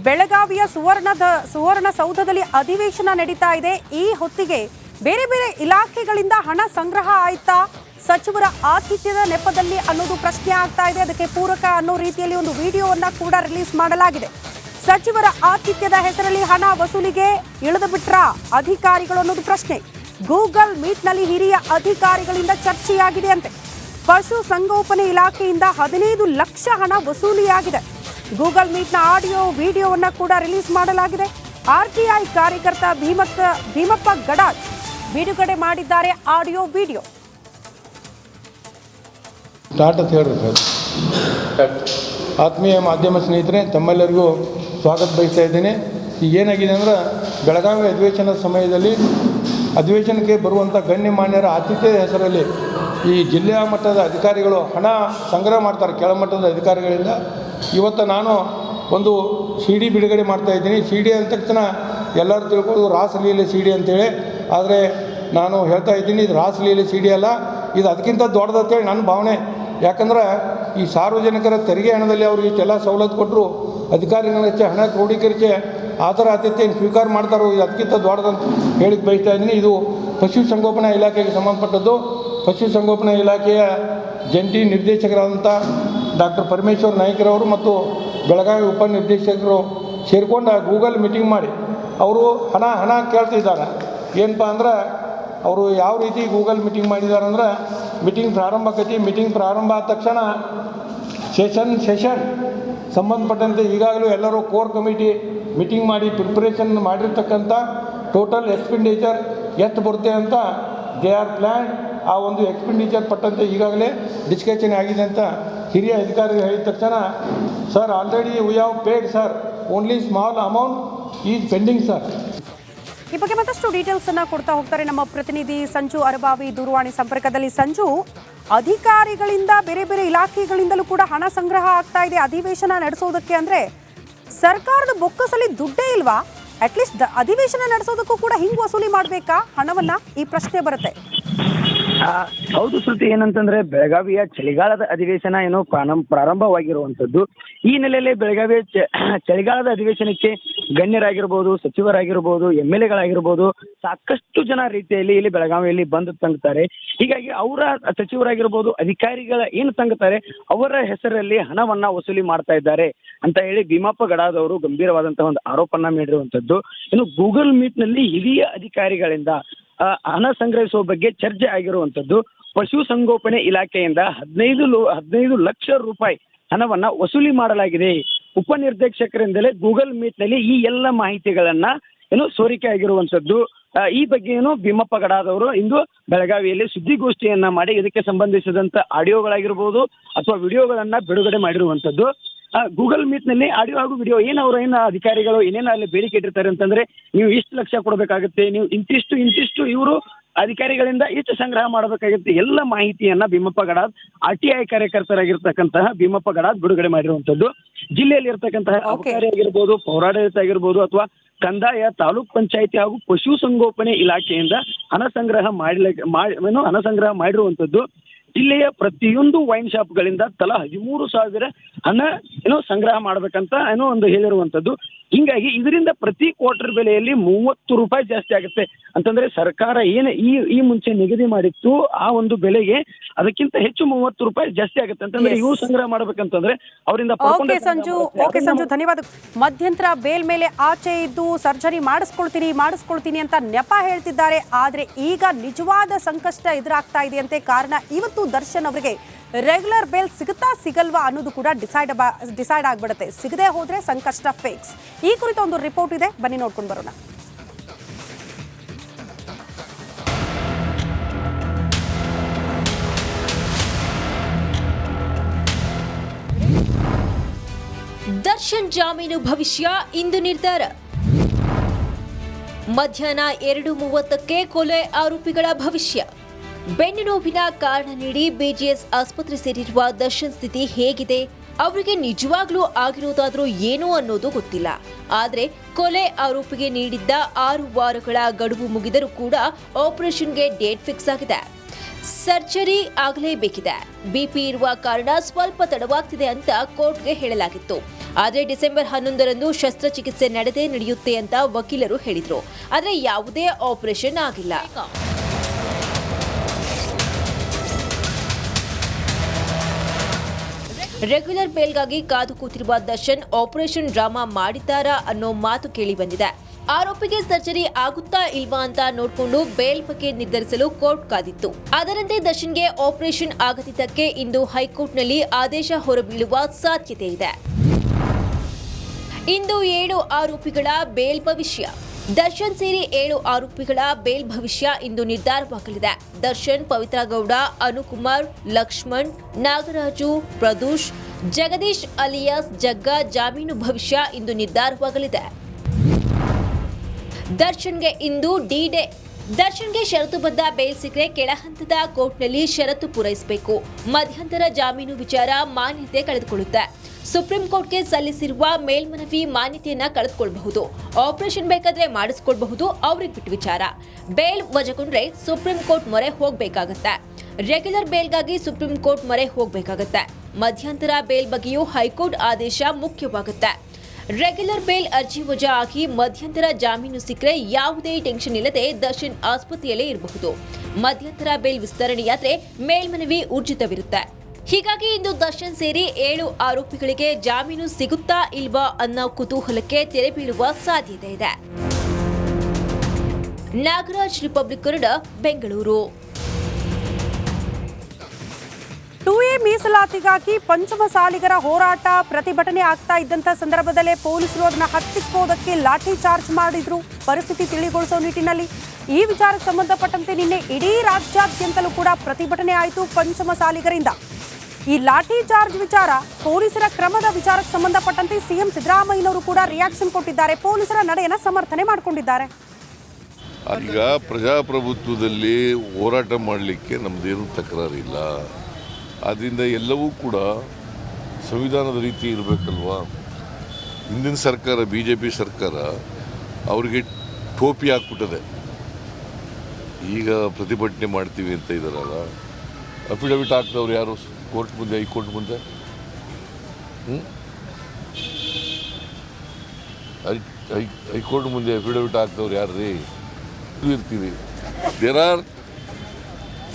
ಬೆಳಗಾವಿಯ ಸುವರ್ಣಸೌಧದಲ್ಲಿ ಅಧಿವೇಶನ ನಡೀತಾ ಇದೆ. ಈ ಹೊತ್ತಿಗೆ ಬೇರೆ ಬೇರೆ ಇಲಾಖೆಗಳಿಂದ ಹಣ ಸಂಗ್ರಹ ಆಯ್ತಾ, ಸಚಿವರ ಆತಿಥ್ಯದ ನೆಪದಲ್ಲಿ ಅನ್ನೋದು ಪ್ರಶ್ನೆ ಆಗ್ತಾ ಇದೆ. ಅದಕ್ಕೆ ಪೂರಕ ಅನ್ನೋ ರೀತಿಯಲ್ಲಿ ಒಂದು ವಿಡಿಯೋವನ್ನ ಕೂಡ ರಿಲೀಸ್ ಮಾಡಲಾಗಿದೆ. ಸಚಿವರ ಆತಿಥ್ಯದ ಹೆಸರಲ್ಲಿ ಹಣ ವಸೂಲಿಗೆ ಇಳಿದು ಬಿಟ್ರಾ ಅಧಿಕಾರಿಗಳು ಅನ್ನೋದು ಪ್ರಶ್ನೆ. ಗೂಗಲ್ ಮೀಟ್ನಲ್ಲಿ ಹಿರಿಯ ಅಧಿಕಾರಿಗಳಿಂದ ಚರ್ಚೆಯಾಗಿದೆ ಅಂತೆ. ಪಶು ಸಂಗೋಪನೆ ಇಲಾಖೆಯಿಂದ 15 ಲಕ್ಷ ಹಣ ವಸೂಲಿಯಾಗಿದೆ. ಗೂಗಲ್ ಮೀಟ್ನ ಆಡಿಯೋ ವಿಡಿಯೋವನ್ನ ಕೂಡ ರಿಲೀಸ್ ಮಾಡಲಾಗಿದೆ. ಆರ್ಟಿಐ ಕಾರ್ಯಕರ್ತ ಭೀಮಪ್ಪ ಗಡಾಜ್ ಬಿಡುಗಡೆ ಮಾಡಿದ್ದಾರೆ ಆಡಿಯೋ ವಿಡಿಯೋ. ಆತ್ಮೀಯ ಮಾಧ್ಯಮ ಸ್ನೇಹಿತರೆ, ತಮ್ಮೆಲ್ಲರಿಗೂ ಸ್ವಾಗತ ಬಯಸ್ತಾ ಇದ್ದೇನೆ. ಈಗ ಏನಾಗಿದೆ ಅಂದ್ರೆ, ಬೆಳಗಾವಿ ಅಧಿವೇಶನದ ಸಮಯದಲ್ಲಿ ಅಧಿವೇಶನಕ್ಕೆ ಬರುವಂಥ ಗಣ್ಯಮಾನ್ಯರ ಆತಿಥ್ಯದ ಹೆಸರಲ್ಲಿ ಈ ಜಿಲ್ಲೆಯ ಮಟ್ಟದ ಅಧಿಕಾರಿಗಳು ಹಣ ಸಂಗ್ರಹ ಮಾಡ್ತಾರೆ, ಕೆಳಮಟ್ಟದ ಅಧಿಕಾರಿಗಳಿಂದ. ಇವತ್ತು ನಾನು ಒಂದು CD ಬಿಡುಗಡೆ ಮಾಡ್ತಾಯಿದ್ದೀನಿ. CD ಅಂದ ತಕ್ಷಣ ಎಲ್ಲರೂ ತಿಳ್ಕೊಳ್ಳೋದು ರಾಸಲೀಲೆ CD ಅಂತೇಳಿ. ಆದರೆ ನಾನು ಹೇಳ್ತಾ ಇದ್ದೀನಿ, ಇದು ರಾಸಲೀಲೆ CD ಅಲ್ಲ, ಇದು ಅದಕ್ಕಿಂತ ದೊಡ್ಡದಂತೇಳಿ ನನ್ನ ಭಾವನೆ. ಯಾಕಂದ್ರೆ ಈ ಸಾರ್ವಜನಿಕರ ತೆರಿಗೆ ಹಣದಲ್ಲಿ ಅವ್ರಿಗೆ ಇಷ್ಟೆಲ್ಲ ಸವಲತ್ತು ಕೊಟ್ಟರು, ಅಧಿಕಾರಿಗಳ ಹಣ ಕ್ರೋಢೀಕರಿಸಿ ಆತರ ಆತಿಥ್ಯ ಸ್ವೀಕಾರ ಮಾಡ್ತಾರೋ, ಇದು ಅದಕ್ಕಿಂತ ದೊಡ್ಡದಂತ ಹೇಳಿಕ್ಕೆ ಬಯಸ್ತಾ ಇದ್ದೀನಿ. ಇದು ಪಶುಸಂಗೋಪನಾ ಇಲಾಖೆಗೆ ಸಂಬಂಧಪಟ್ಟದ್ದು. ಪಶುಸಂಗೋಪನಾ ಇಲಾಖೆಯ ಜಂಟಿ ನಿರ್ದೇಶಕರಾದಂಥ ಡಾಕ್ಟರ್ ಪರಮೇಶ್ವರ್ ನಾಯ್ಕರವರು ಮತ್ತು ಬೆಳಗಾವಿ ಉಪನಿರ್ದೇಶಕರು ಸೇರಿಕೊಂಡು ಗೂಗಲ್ ಮೀಟಿಂಗ್ ಮಾಡಿ ಅವರು ಹಣ ಕೇಳ್ತಿದ್ದಾರೆ. ಏನಪ್ಪ ಅಂದ್ರೆ, ಅವರು ಯಾವ ರೀತಿ ಗೂಗಲ್ ಮೀಟಿಂಗ್ ಮಾಡಿದ್ದಾರೆ ಅಂದ್ರೆ, ಮೀಟಿಂಗ್ ಪ್ರಾರಂಭ ಆದ ತಕ್ಷಣ ಸೆಷನ್ ಸಂಬಂಧಪಟ್ಟಂತೆ ಈಗಾಗಲೇ ಎಲ್ಲರೂ ಕೋರ್ ಕಮಿಟಿ ಮೀಟಿಂಗ್ ಮಾಡಿ ಪ್ರಿಪ್ರೇಷನ್ ಮಾಡಿರ್ತಕ್ಕಂಥ ಟೋಟಲ್ ಎಕ್ಸ್ಪೆಂಡಿಚರ್ ಎಷ್ಟು ಬರುತ್ತೆ ಅಂತ ದೇ ಆರ್ ಪ್ಲ್ಯಾನ್. ಆ ಒಂದು ಎಕ್ಸ್ಪೆಂಡಿಚರ್ ಪಟ್ಟಂತೆ ಈಗಾಗಲೇ ಡಿಸ್ಕಷನ್ ಆಗಿದೆ ಅಂತ ಹಿರಿಯ ಅಧಿಕಾರಿಗಳು ಹೇಳಿದ ತಕ್ಷಣ, sir already we have paid sir, only small amount is pending sir. ಈ ಬಗ್ಗೆ ಮತ್ತಷ್ಟು ಡೀಟೇಲ್ಸ್ ಅನ್ನ ಕೊಡ್ತಾ ಹೋಗ್ತಾರೆ ನಮ್ಮ ಪ್ರತಿನಿಧಿ ಸಂಜು ಅರಬಾವಿ ದೂರವಾಣಿ ಸಂಪರ್ಕದಲ್ಲಿ. ಸಂಜು, ಅಧಿಕಾರಿಗಳಿಂದ ಬೇರೆ ಬೇರೆ ಇಲಾಖೆಗಳಿಂದಲೂ ಕೂಡ ಹಣ ಸಂಗ್ರಹ ಆಗ್ತಾ ಇದೆ ಅಧಿವೇಶನ ನಡೆಸೋದಕ್ಕೆ. ಅಂದ್ರೆ ಸರ್ಕಾರದ ಬೊಕ್ಕಸಲ್ಲಿ ದುಡ್ಡೇ ಇಲ್ವಾ? ಅಟ್ಲೀಸ್ಟ್ ಅಧಿವೇಶನ ನಡೆಸೋದಕ್ಕೂ ಕೂಡ ಹಿಂಗ್ ವಸೂಲಿ ಮಾಡಬೇಕಾ ಹಣವನ್ನ? ಈ ಪ್ರಶ್ನೆ ಬರುತ್ತೆ. ಹೌದು ಶ್ರುತಿ, ಏನಂತಂದ್ರೆ ಬೆಳಗಾವಿಯ ಚಳಿಗಾಲದ ಅಧಿವೇಶನ ಏನೋ ಪ್ರಾರಂಭವಾಗಿರುವಂತದ್ದು. ಈ ನೆಲೆಯಲ್ಲಿ ಬೆಳಗಾವಿಯ ಚಳಿಗಾಲದ ಅಧಿವೇಶನಕ್ಕೆ ಗಣ್ಯರಾಗಿರ್ಬೋದು, ಸಚಿವರಾಗಿರ್ಬೋದು, MLAಗಳಾಗಿರ್ಬೋದು, ಸಾಕಷ್ಟು ಜನ ರೀತಿಯಲ್ಲಿ ಇಲ್ಲಿ ಬೆಳಗಾವಿಯಲ್ಲಿ ಬಂದು ತಂಗುತ್ತಾರೆ. ಹೀಗಾಗಿ ಅವರ ಸಚಿವರಾಗಿರ್ಬೋದು, ಅಧಿಕಾರಿಗಳ ಏನು ತಂಗುತ್ತಾರೆ ಅವರ ಹೆಸರಲ್ಲಿ ಹಣವನ್ನ ವಸೂಲಿ ಮಾಡ್ತಾ ಇದ್ದಾರೆ ಅಂತ ಹೇಳಿ ಭೀಮಪ್ಪ ಗಡಾದ್ ಅವರು ಗಂಭೀರವಾದಂತಹ ಒಂದು ಆರೋಪನ ಮಾಡಿರುವಂತದ್ದು. ಇನ್ನು ಗೂಗಲ್ ಮೀಟ್ ನಲ್ಲಿ ಹಿರಿಯ ಅಧಿಕಾರಿಗಳಿಂದ ಹಣ ಸಂಗ್ರಹಿಸುವ ಬಗ್ಗೆ ಚರ್ಚೆ ಆಗಿರುವಂತದ್ದು. ಪಶು ಸಂಗೋಪನೆ ಇಲಾಖೆಯಿಂದ 15 ಲಕ್ಷ ರೂಪಾಯಿ ಹಣವನ್ನ ವಸೂಲಿ ಮಾಡಲಾಗಿದೆ. ಉಪನಿರ್ದೇಶಕರಿಂದಲೇ ಗೂಗಲ್ ಮೀಟ್ ನಲ್ಲಿ ಈ ಎಲ್ಲ ಮಾಹಿತಿಗಳನ್ನ ಸೋರಿಕೆ ಆಗಿರುವಂತದ್ದು. ಈ ಬಗ್ಗೆ ಭೀಮಪ್ಪ ಗಡಾದ್ ಅವರು ಇಂದು ಬೆಳಗಾವಿಯಲ್ಲಿ ಸುದ್ದಿಗೋಷ್ಠಿಯನ್ನ ಮಾಡಿ ಇದಕ್ಕೆ ಸಂಬಂಧಿಸಿದಂತ ಆಡಿಯೋಗಳಾಗಿರ್ಬೋದು ಅಥವಾ ವಿಡಿಯೋಗಳನ್ನ ಬಿಡುಗಡೆ ಮಾಡಿರುವಂತದ್ದು. ಗೂಗಲ್ ಮೀಟ್ ನಲ್ಲಿ ಆಡಿಯೋ ಹಾಗೂ ವಿಡಿಯೋ ಏನು ಅಧಿಕಾರಿಗಳು ಏನೇನು ಅಲ್ಲಿ ಬೇಡಿಕೆ ಇಟ್ಟಿರ್ತಾರೆ ಅಂತಂದ್ರೆ, ನೀವು ಇಷ್ಟು ಲಕ್ಷ ಕೊಡಬೇಕಾಗುತ್ತೆ, ನೀವು ಇಂತಿಷ್ಟು ಇವರು ಅಧಿಕಾರಿಗಳಿಂದ ಇಷ್ಟು ಸಂಗ್ರಹ ಮಾಡಬೇಕಾಗುತ್ತೆ, ಎಲ್ಲ ಮಾಹಿತಿಯನ್ನ ಭೀಮಪ್ಪ ಗಡಾದ್ RTI ಕಾರ್ಯಕರ್ತರಾಗಿರ್ತಕ್ಕಂತಹ ಭೀಮಪ್ಪ ಗಡಾದ್ ಬಿಡುಗಡೆ ಮಾಡಿರುವಂತದ್ದು. ಜಿಲ್ಲೆಯಲ್ಲಿ ಇರ್ತಕ್ಕಂತಹ ಅಧಿಕಾರಿ ಆಗಿರ್ಬೋದು, ಪೌರಾಡಳಿತ ಆಗಿರ್ಬೋದು ಅಥವಾ ಕಂದಾಯ, ತಾಲೂಕ್ ಪಂಚಾಯತಿ ಹಾಗೂ ಪಶು ಸಂಗೋಪನೆ ಇಲಾಖೆಯಿಂದ ಹಣ ಸಂಗ್ರಹ ಮಾಡಿರುವಂತದ್ದು. ಜಿಲ್ಲೆಯ ಪ್ರತಿಯೊಂದು ವೈನ್ ಶಾಪ್ಗಳಿಂದ ತಲಾ 13,000 ಹಣ ಸಂಗ್ರಹ ಮಾಡಬೇಕಂತ ಒಂದು ಹೇಳಿರುವಂತದ್ದು. ಹಿಂಗಾಗಿ ಇದರಿಂದ ಪ್ರತಿ ಕ್ವಾರ್ಟರ್ ಬೆಲೆಯಲ್ಲಿ 30 ರೂಪಾಯಿ ಜಾಸ್ತಿ ಆಗುತ್ತೆ ಅಂತಂದ್ರೆ, ಸರ್ಕಾರ ಏನು ಈ ಮುಂಚೆ ನಿಗದಿ ಮಾಡಿತ್ತು ಆ ಒಂದು ಬೆಲೆಗೆ ಅದಕ್ಕಿಂತ ಹೆಚ್ಚು 30 ರೂಪಾಯಿ ಜಾಸ್ತಿ ಆಗುತ್ತೆ ಅಂತಂದ್ರೆ ಇವು ಸಂಗ್ರಹ ಮಾಡ್ಬೇಕಂತಂದ್ರೆ ಅವರಿಂದ. ಓಕೆ ಸಂಜು, ಧನ್ಯವಾದ. ಮಧ್ಯಂತರ ಬೇಲ್ ಮೇಲೆ ಆಚೆ ಇದ್ದು ಸರ್ಜರಿ ಮಾಡಿಸ್ಕೊಳ್ತೀನಿ ಅಂತ ನೆಪ ಹೇಳ್ತಿದ್ದಾರೆ. ಆದ್ರೆ ಈಗ ನಿಜವಾದ ಸಂಕಷ್ಟ ಎದುರಾಗ್ತಾ ಇದೆಯಂತೆ. ಕಾರಣ ಇವತ್ತು ದರ್ಶನ್ ಅವರಿಗೆ ರೆಗ್ಯುಲರ್ ಬೇಲ್ ಸಿಗುತ್ತಾ ಸಿಗಲ್ವಾ ಅನ್ನೋದು ಕೂಡ ಡಿಸೈಡ್ ಆಗ್ಬಿಡುತ್ತೆ. ಸಿಗದೆ ಹೋದ್ರೆ ಸಂಕಷ್ಟ ಫಿಕ್ಸ್. ಈ ಕುರಿತ ಒಂದು ರಿಪೋರ್ಟ್ ಇದೆ, ಬನ್ನಿ ನೋಡ್ಕೊಂಡು ಬರೋಣ. ದರ್ಶನ್ ಜಾಮೀನು ಭವಿಷ್ಯ ಇಂದು ನಿರ್ಧಾರ. ಮಧ್ಯಾಹ್ನ 2:30ಕ್ಕೆ ಕೊಲೆ ಆರೋಪಿಗಳ ಭವಿಷ್ಯ. ಬೆನ್ನು ನೋವಿನ ಕಾರಣ ನೀಡಿ BGS ಆಸ್ಪತ್ರೆ ಸೇರಿರುವ ದರ್ಶನ್ ಸ್ಥಿತಿ ಹೇಗಿದೆ? ಅವರಿಗೆ ನಿಜವಾಗ್ಲೂ ಆಗಿರೋದಾದ್ರೂ ಏನು ಅನ್ನೋದು ಗೊತ್ತಿಲ್ಲ. ಆದ್ರೆ ಕೊಲೆ ಆರೋಪಿಗೆ ನೀಡಿದ್ದ 6 ವಾರಗಳ ಗಡುವು ಮುಗಿದರೂ ಕೂಡ ಆಪರೇಷನ್ಗೆ ಡೇಟ್ ಫಿಕ್ಸ್ ಆಗಿದೆ. ಸರ್ಜರಿ ಆಗಲೇಬೇಕಿದೆ. ಬಿಪಿ ಇರುವ ಕಾರಣ ಸ್ವಲ್ಪ ತಡವಾಗ್ತಿದೆ ಅಂತ ಕೋರ್ಟ್ಗೆ ಹೇಳಲಾಗಿತ್ತು. ಆದರೆ ಡಿಸೆಂಬರ್ 11ರಂದು ಶಸ್ತ್ರಚಿಕಿತ್ಸೆ ನಡೆಯುತ್ತೆ ಅಂತ ವಕೀಲರು ಹೇಳಿದ್ರು. ಆದರೆ ಯಾವುದೇ ಆಪರೇಷನ್ ಆಗಿಲ್ಲ. ರೆಗ್ಯುಲರ್ ಬೇಲ್ಗಾಗಿ ಕಾದು ಕೂತಿರುವ ದರ್ಶನ್ ಆಪರೇಷನ್ ಡ್ರಾಮಾ ಮಾಡಿದ್ದಾರಾ ಅನ್ನೋ ಮಾತು ಕೇಳಿ ಬಂದಿದೆ. ಆರೋಪಿಗೆ ಸರ್ಜರಿ ಆಗುತ್ತಾ ಇಲ್ವಾ ಅಂತ ನೋಡಿಕೊಂಡು ಬೇಲ್ ಬಗ್ಗೆ ನಿರ್ಧರಿಸಲು ಕೋರ್ಟ್ ಕಾದಿತ್ತು. ಅದರಂತೆ ದರ್ಶನ್ಗೆ ಆಪರೇಷನ್ ಆಗದಿದ್ದಕ್ಕೆ ಇಂದು ಹೈಕೋರ್ಟ್ನಲ್ಲಿ ಆದೇಶ ಹೊರಬೀಳುವ ಸಾಧ್ಯತೆ ಇದೆ. ಇಂದು 7 ಆರೋಪಿಗಳ ಬೇಲ್ ಭವಿಷ್ಯ. ದರ್ಶನ್ ಸೇರಿ 7 ಆರೋಪಿಗಳ ಬೇಲ್ ಭವಿಷ್ಯ ಇಂದು ನಿರ್ಧಾರವಾಗಲಿದೆ. ದರ್ಶನ್, ಪವಿತ್ರ ಗೌಡ, ಅನುಕುಮಾರ್, ಲಕ್ಷ್ಮಣ್, ನಾಗರಾಜು, ಪ್ರದೂಷ್, ಜಗದೀಶ್ ಅಲಿಯಾಸ್ ಜಗ್ಗ ಜಾಮೀನು ಭವಿಷ್ಯ ಇಂದು ನಿರ್ಧಾರವಾಗಲಿದೆ. ದರ್ಶನ್ಗೆ ಇಂದು ಡಿ-ಡೇ. ದರ್ಶನ್ಗೆ ಷರತ್ತುಬದ್ಧ ಬೇಲ್ ಸಿಕ್ಕರೆ ಕೆಳಹಂತದ ಕೋರ್ಟ್ನಲ್ಲಿ ಷರತ್ತು ಪೂರೈಸಬೇಕು. ಮಧ್ಯಂತರ ಜಾಮೀನು ವಿಚಾರ ಮಾನ್ಯತೆ ಕಳೆದುಕೊಳ್ಳುತ್ತೆ. ಸುಪ್ರೀಂ ಕೋರ್ಟ್ಗೆ ಸಲ್ಲಿಸಿರುವ ಮೇಲ್ಮನವಿ ಮಾನ್ಯತೆಯನ್ನ ಕಳೆದುಕೊಳ್ಳಬಹುದು. ಆಪರೇಷನ್ ಬೇಕಾದ್ರೆ ಮಾಡಿಸ್ಕೊಳ್ಬಹುದು, ಅವ್ರಿಗೆ ಬಿಟ್ಟು ವಿಚಾರ. ಬೇಲ್ ವಜಾಗೊಂಡ್ರೆ ಸುಪ್ರೀಂ ಕೋರ್ಟ್ ಮೊರೆ ಹೋಗಬೇಕಾಗತ್ತೆ. ರೆಗ್ಯುಲರ್ ಬೇಲ್ಗಾಗಿ ಸುಪ್ರೀಂ ಕೋರ್ಟ್ ಮೊರೆ ಹೋಗಬೇಕಾಗತ್ತೆ. ಮಧ್ಯಂತರ ಬೇಲ್ ಬಗ್ಗೆಯೂ ಹೈಕೋರ್ಟ್ ಆದೇಶ ಮುಖ್ಯವಾಗುತ್ತೆ. ರೆಗ್ಯುಲರ್ ಬೇಲ್ ಅರ್ಜಿ ವಜಾ ಆಗಿ ಮಧ್ಯಂತರ ಜಾಮೀನು ಸಿಕ್ಕರೆ ಯಾವುದೇ ಟೆನ್ಷನ್ ಇಲ್ಲದೆ ದರ್ಶನ್ ಆಸ್ಪತ್ರೆಯಲ್ಲೇ ಇರಬಹುದು. ಮಧ್ಯಂತರ ಬೇಲ್ ವಿಸ್ತರಣೆಯಾದ್ರೆ ಮೇಲ್ಮನವಿ ಊರ್ಜಿತವಿರುತ್ತೆ. ಹೀಗಾಗಿ ಇಂದು ದರ್ಶನ್ ಸೇರಿ 7 ಆರೋಪಿಗಳಿಗೆ ಜಾಮೀನು ಸಿಗುತ್ತಾ ಇಲ್ವಾ ಅನ್ನೋ ಕುತೂಹಲಕ್ಕೆ ತೆರೆ ಬೀಳುವ ಸಾಧ್ಯತೆ ಇದೆ. ನಾಗರಾಜ್, ರಿಪಬ್ಲಿಕ್ ಕನ್ನಡ, ಬೆಂಗಳೂರು. 2A ಮೀಸಲಾತಿಗಾಗಿ ಪಂಚಮಸಾಲಿಗರ ಹೋರಾಟ ಪ್ರತಿಭಟನೆ ಆಗ್ತಾ ಇದ್ದಂಥ ಸಂದರ್ಭದಲ್ಲೇ ಪೊಲೀಸರು ಅದನ್ನ ಹತ್ತಿಕ್ಕೋದಕ್ಕೆ ಲಾಠಿ ಚಾರ್ಜ್ ಮಾಡಿದ್ರು. ಪರಿಸ್ಥಿತಿ ತಿಳಿಗೊಳಿಸೋ ನಿಟ್ಟಿನಲ್ಲಿ ಈ ವಿಚಾರಕ್ಕೆ ಸಂಬಂಧಪಟ್ಟಂತೆ ನಿನ್ನೆ ಇಡೀ ರಾಜ್ಯಾದ್ಯಂತಲೂ ಕೂಡ ಪ್ರತಿಭಟನೆ ಆಯಿತು ಪಂಚಮಸಾಲಿಗರಿಂದ. ಈ ಲಾಠಿ ಚಾರ್ಜ್ ವಿಚಾರ, ಪೊಲೀಸರ ಕ್ರಮದ ವಿಚಾರಕ್ಕೆ ಸಂಬಂಧಪಟ್ಟಂತೆ ಸಿಎಂ ಸಿದ್ದರಾಮಯ್ಯನವರು ಕೂಡ ರಿಯಾಕ್ಷನ್ ಕೊಟ್ಟಿದ್ದಾರೆ. ಪೊಲೀಸರ ನಡೆಯನ್ನು ಸಮರ್ಥನೆ ಮಾಡಿಕೊಂಡಿದ್ದಾರೆ. ಈಗ ಪ್ರಜಾಪ್ರಭುತ್ವದಲ್ಲಿ ಹೋರಾಟ ಮಾಡಲಿಕ್ಕೆ ನಮ್ಮದೇನು ತಕರಾರಿಲ್ಲ. ಆದ್ದರಿಂದ ಎಲ್ಲವೂ ಕೂಡ ಸಂವಿಧಾನದ ರೀತಿ ಇರಬೇಕಲ್ವಾ. ಹಿಂದಿನ ಸರ್ಕಾರ, BJP ಸರ್ಕಾರ, ಅವರಿಗೆ ಟೋಪಿ ಹಾಕ್ಬಿಟ್ಟದೆ. ಈಗ ಪ್ರತಿಭಟನೆ ಮಾಡ್ತೀವಿ ಅಂತ ಇದ್ದಾರಲ್ಲ, ಅಫಿಡವಿಟ್ ಹಾಕ್ದವ್ರು ಯಾರು? ಕೋರ್ಟ್ ಮುಂದೆ, ಹೈಕೋರ್ಟ್ ಮುಂದೆ. ಹೈಕೋರ್ಟ್ ಮುಂದೆ ಅಫಿಡವಿಟ್ ಹಾಕ್ದವ್ರು ಯಾರು ರೀ? ಇರ್ತೀವಿ. There are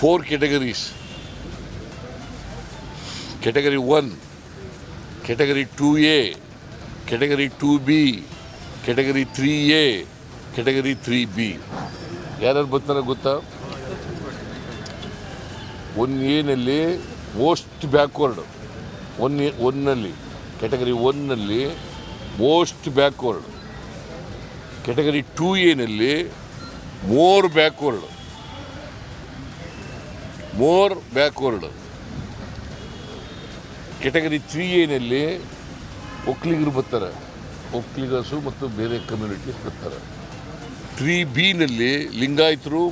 4 categories. Category 1, Category 2A, Category 2B, Category 3A, Category 3B. ಯಾರ್ಯಾರು ಬರ್ತಾರೆ ಗೊತ್ತಾ? 1A most backward. 1ನಲ್ಲಿ Category 1ನಲ್ಲಿ most backward. Category 2A more backward. Category 3A ಒಕ್ಕಲಿಗರು ಬರ್ತಾರೆ, ಒಕ್ಕಲಿಗರು ಮತ್ತು ಬೇರೆ ಕಮ್ಯುನಿಟೀಸ್ ಬರ್ತಾರೆ. 3B ಲಿಂಗಾಯತರು